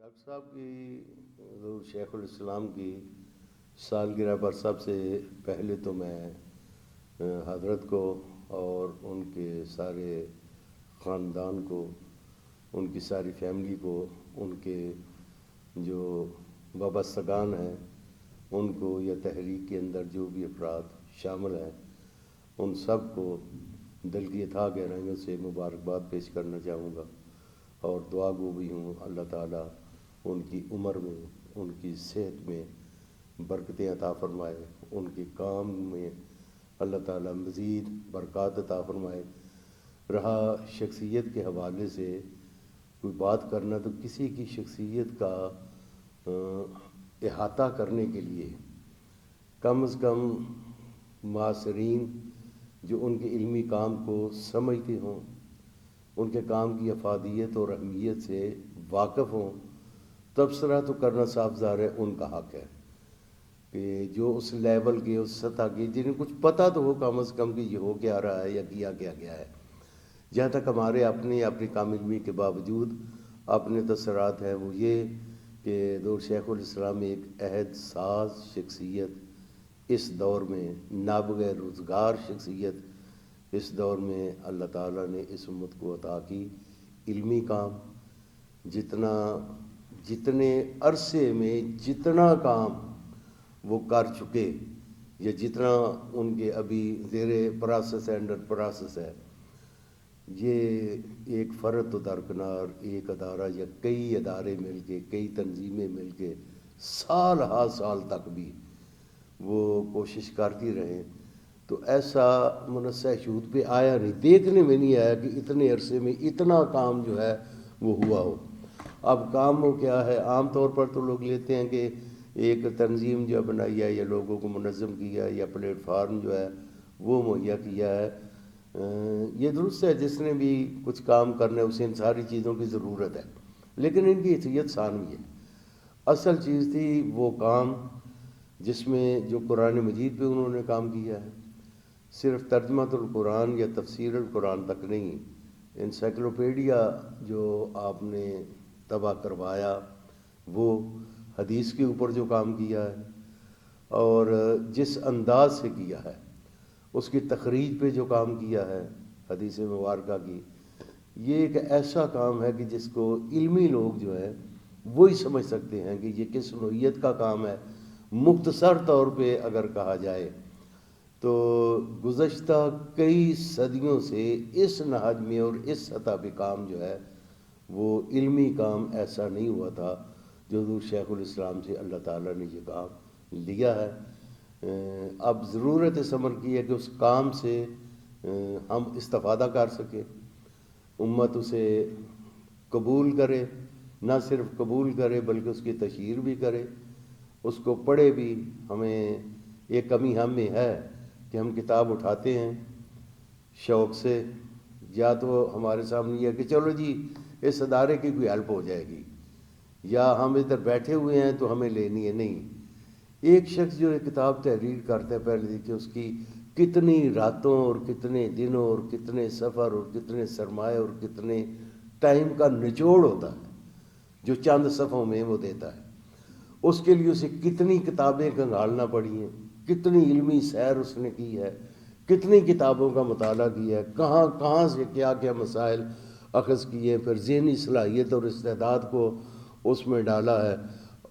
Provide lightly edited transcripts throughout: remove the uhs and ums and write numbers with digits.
Doctor صاحب کی حضور شیخ الاسلام کی سالگرہ پر سب سے پہلے تو میں حضرت کو اور ان کے سارے خاندان کو، ان کی ساری فیملی کو، ان کے جو وابستگان ہیں ان کو، یا تحریک کے اندر جو بھی افراد شامل ہیں ان سب کو دل کی اتھاہ گہرائیوں سے مبارکباد پیش کرنا چاہوں گا، اور دعا گو بھی ہوں اللہ تعالیٰ ان کی عمر میں، ان کی صحت میں برکتیں عطا فرمائے، ان کے کام میں اللہ تعالیٰ مزید برکات عطا فرمائے۔ رہا شخصیت کے حوالے سے کوئی بات کرنا، تو کسی کی شخصیت کا احاطہ کرنے کے لیے کم از کم معاصرین جو ان کے علمی کام کو سمجھتے ہوں، ان کے کام کی افادیت اور اہمیت سے واقف ہوں، تبصرہ تو کرنا صاف ظاہر ہے ان کا حق ہے، کہ جو اس لیول کے، اس سطح کے، جنہیں کچھ پتہ تو ہو کم از کم کہ یہ ہو کیا رہا ہے یا کیا کیا گیا ہے۔ جہاں تک ہمارے اپنی کام علمی کے باوجود اپنے تاثرات ہیں، وہ یہ کہ حضور شیخ الاسلام ایک عہد ساز شخصیت، اس دور میں نابغہ روزگار شخصیت، اس دور میں اللہ تعالیٰ نے اس امت کو عطا کی علمی کام، جتنے عرصے میں جتنا کام وہ کر چکے، یا جتنا ان کے ابھی زیر پروسیس ہے، انڈر پروسیس ہے، یہ ایک فرد تو درکنار، ایک ادارہ یا کئی ادارے مل کے، کئی تنظیمیں مل کے سال ہا سال تک بھی وہ کوشش کرتی رہیں، تو ایسا منصہ شہود پہ آیا نہیں، دیکھنے میں نہیں آیا کہ اتنے عرصے میں اتنا کام جو ہے وہ ہوا ہو۔ اب کام وہ کیا ہے، عام طور پر تو لوگ لیتے ہیں کہ ایک تنظیم جو بنائی ہے، یا لوگوں کو منظم کیا، یا پلیٹ فارم جو ہے وہ مہیا کیا ہے، یہ درست ہے، جس نے بھی کچھ کام کرنا ہے اسے ان ساری چیزوں کی ضرورت ہے، لیکن ان کی حیثیت ثانوی ہے۔ اصل چیز تھی وہ کام جس میں جو قرآن مجید پہ انہوں نے کام کیا ہے، صرف ترجمۃ القرآن یا تفسیر القرآن تک نہیں، انسائکلوپیڈیا جو آپ نے طبع کروایا، وہ حدیث کے اوپر جو کام کیا ہے اور جس انداز سے کیا ہے، اس کی تخریج پہ جو کام کیا ہے حدیث مبارکہ کی، یہ ایک ایسا کام ہے کہ جس کو علمی لوگ جو ہے وہی سمجھ سکتے ہیں کہ یہ کس نوعیت کا کام ہے۔ مختصر طور پہ اگر کہا جائے تو گزشتہ کئی صدیوں سے اس نہج میں اور اس سطح پہ کام جو ہے وہ علمی کام ایسا نہیں ہوا تھا جو حضور شیخ الاسلام سے اللہ تعالیٰ نے یہ کام لیا ہے۔ اب ضرورت اس امر کی ہے کہ اس کام سے ہم استفادہ کر سکیں، امت اسے قبول کرے، نہ صرف قبول کرے بلکہ اس کی تشہیر بھی کرے، اس کو پڑھے بھی۔ ہمیں ایک کمی ہم میں ہے کہ ہم کتاب اٹھاتے ہیں شوق سے، یا تو ہمارے سامنے یہ ہے کہ چلو جی اس ادارے کی کوئی ہیلپ ہو جائے گی، یا ہم ادھر بیٹھے ہوئے ہیں تو ہمیں لینی ہے۔ نہیں، ایک شخص جو ایک کتاب تحریر کرتا ہے، پہلے دیکھیں اس کی کتنی راتوں اور کتنے دنوں اور کتنے سفر اور کتنے سرمایہ اور کتنے ٹائم کا نچوڑ ہوتا ہے جو چند صفحوں میں وہ دیتا ہے۔ اس کے لیے اسے کتنی کتابیں کنگھالنا پڑی ہیں، کتنی علمی سیر اس نے کی ہے، کتنی کتابوں کا مطالعہ کیا ہے، کہاں کہاں سے کیا کیا مسائل اخذ کیے، پھر ذہنی صلاحیت اور استعداد کو اس میں ڈالا ہے،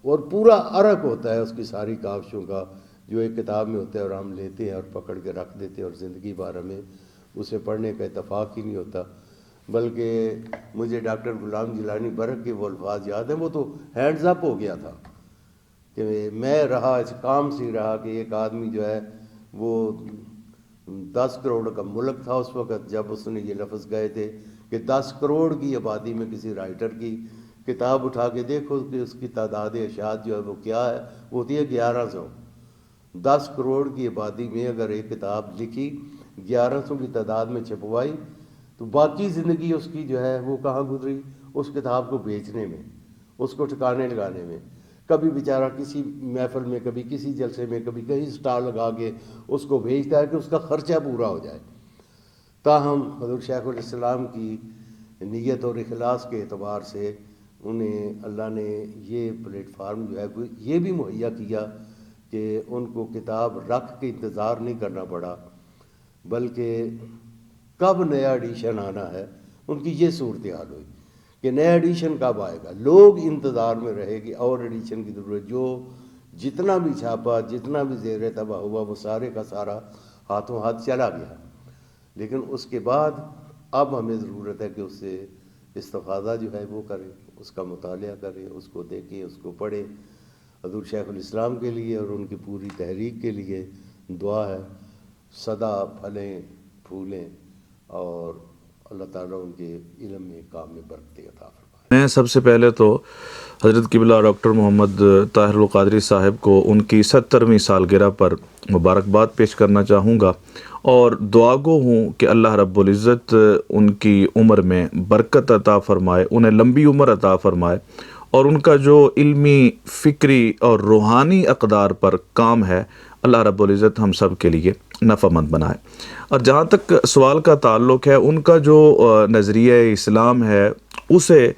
اور پورا عرق ہوتا ہے اس کی ساری کاوشوں کا جو ایک کتاب میں ہوتا ہے، اور ہم لیتے ہیں اور پکڑ کے رکھ دیتے ہیں، اور زندگی بھر ہمیں اسے پڑھنے کا اتفاق ہی نہیں ہوتا۔ بلکہ مجھے ڈاکٹر غلام جیلانی برق کے وہ الفاظ یاد ہیں، وہ تو ہینڈز اپ ہو گیا تھا کہ میں رہا اس کام سے رہا کہ ایک آدمی جو ہے وہ 10 کروڑ کا ملک تھا اس وقت جب اس نے یہ لفظ گئے تھے کہ 10 کروڑ کی آبادی میں کسی رائٹر کی کتاب اٹھا کے دیکھو کہ اس کی تعداد اشاعت جو ہے وہ کیا ہے، وہ ہوتی ہے 1100۔ 10 کروڑ کی آبادی میں اگر ایک کتاب لکھی، 1100 کی تعداد میں چھپوائی، تو باقی زندگی اس کی جو ہے وہ کہاں گزری؟ اس کتاب کو بیچنے میں، اس کو ٹھکانے لگانے میں۔ کبھی بیچارہ کسی محفل میں، کبھی کسی جلسے میں، کبھی کہیں سٹال لگا کے اس کو بھیجتا ہے کہ اس کا خرچہ پورا ہو جائے۔ تاہم حضور شیخ الاسلام کی نیت اور اخلاص کے اعتبار سے انہیں اللہ نے یہ پلیٹ فارم جو ہے وہ یہ بھی مہیا کیا کہ ان کو کتاب رکھ کے انتظار نہیں کرنا پڑا، بلکہ کب نیا ایڈیشن آنا ہے ان کی یہ صورتحال ہوئی کہ نیا ایڈیشن کب آئے گا، لوگ انتظار میں رہے گی اور ایڈیشن کی ضرورت، جو جتنا بھی چھاپا جتنا بھی زیر طبع ہوا وہ سارے کا سارا ہاتھوں ہاتھ چلا گیا، لیکن اس کے بعد اب ہمیں ضرورت ہے کہ اس سے استفادہ جو ہے وہ کریں، اس کا مطالعہ کریں، اس کو دیکھیں، اس کو پڑھیں۔ حضور شیخ الاسلام کے لیے اور ان کی پوری تحریک کے لیے دعا ہے، سدا پھلیں پھولیں اور اللہ تعالیٰ ان کے علم میں کام میں برکتیں عطا فرمائے۔ میں سب سے پہلے تو حضرت قبلہ ڈاکٹر محمد طاہر القادری صاحب کو ان کی 70ویں سالگرہ پر مبارکباد پیش کرنا چاہوں گا اور دعا گو ہوں کہ اللہ رب العزت ان کی عمر میں برکت عطا فرمائے، انہیں لمبی عمر عطا فرمائے اور ان کا جو علمی، فکری اور روحانی اقدار پر کام ہے اللہ رب العزت ہم سب کے لیے نفع مند بنائے۔ اور جہاں تک سوال کا تعلق ہے، ان کا جو نظریہ اسلام ہے اسے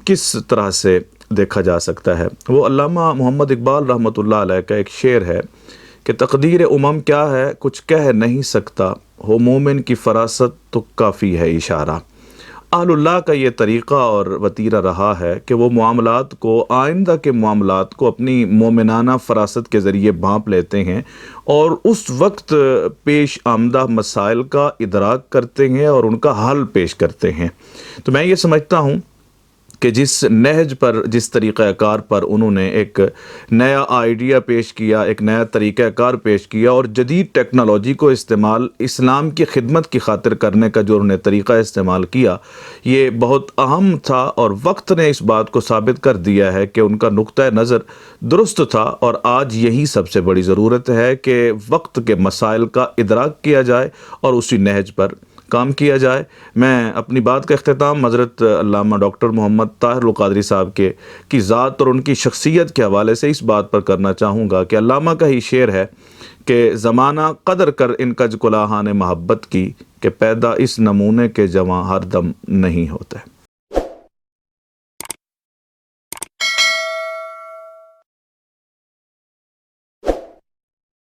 کس طرح سے دیکھا جا سکتا ہے، وہ علامہ محمد اقبال رحمۃ اللہ علیہ کا ایک شعر ہے کہ تقدیر امم کیا ہے کچھ کہہ نہیں سکتا، ہو مومن کی فراست تو کافی ہے اشارہ۔ اہل اللہ کا یہ طریقہ اور وتیرہ رہا ہے کہ وہ معاملات کو، آئندہ کے معاملات کو اپنی مومنانہ فراست کے ذریعے بھانپ لیتے ہیں اور اس وقت پیش آمدہ مسائل کا ادراک کرتے ہیں اور ان کا حل پیش کرتے ہیں۔ تو میں یہ سمجھتا ہوں کہ جس نہج پر، جس طریقہ کار پر انہوں نے ایک نیا آئیڈیا پیش کیا، ایک نیا طریقہ کار پیش کیا اور جدید ٹیکنالوجی کو استعمال اسلام کی خدمت کی خاطر کرنے کا جو انہوں نے طریقہ استعمال کیا، یہ بہت اہم تھا اور وقت نے اس بات کو ثابت کر دیا ہے کہ ان کا نقطہ نظر درست تھا۔ اور آج یہی سب سے بڑی ضرورت ہے کہ وقت کے مسائل کا ادراک کیا جائے اور اسی نہج پر کام کیا جائے۔ میں اپنی بات کا اختتام حضرت علامہ ڈاکٹر محمد طاہر القادری صاحب کی ذات اور ان کی شخصیت کے حوالے سے اس بات پر کرنا چاہوں گا کہ علامہ کا ہی شعر ہے کہ زمانہ قدر کر ان کج کلاہان محبت کی، کہ پیدا اس نمونے کے جواں ہر دم نہیں ہوتے۔